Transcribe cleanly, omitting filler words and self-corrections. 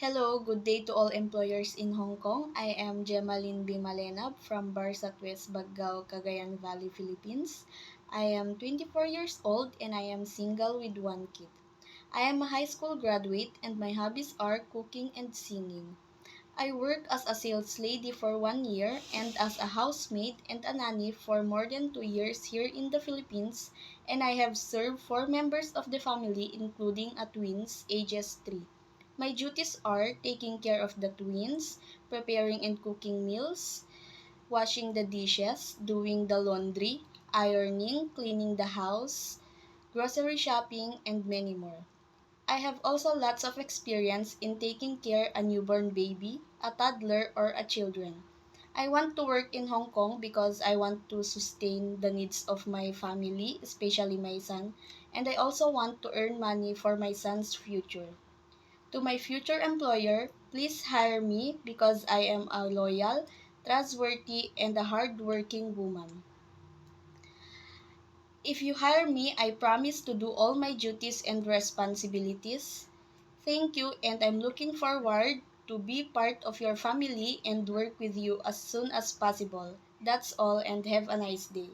Hello, good day to all employers in Hong Kong. I am Gemaline B. Malenab from Barsat West, Baggao, Cagayan Valley, Philippines. I am 24 years old and I am single with one kid. I am a high school graduate and my hobbies are cooking and singing. I work as a sales lady for 1 year and as a housemaid and a nanny for more than 2 years here in the Philippines, and I have served four members of the family including a twins ages 3. My duties are taking care of the twins, preparing and cooking meals, washing the dishes, doing the laundry, ironing, cleaning the house, grocery shopping, and many more. I have also lots of experience in taking care a newborn baby, a toddler, or a children. I want to work in Hong Kong because I want to sustain the needs of my family, especially my son, and I also want to earn money for my son's future. To my future employer, please hire me because I am a loyal, trustworthy, and a hardworking woman. If you hire me, I promise to do all my duties and responsibilities. Thank you, and I'm looking forward to be part of your family and work with you as soon as possible. That's all, and have a nice day.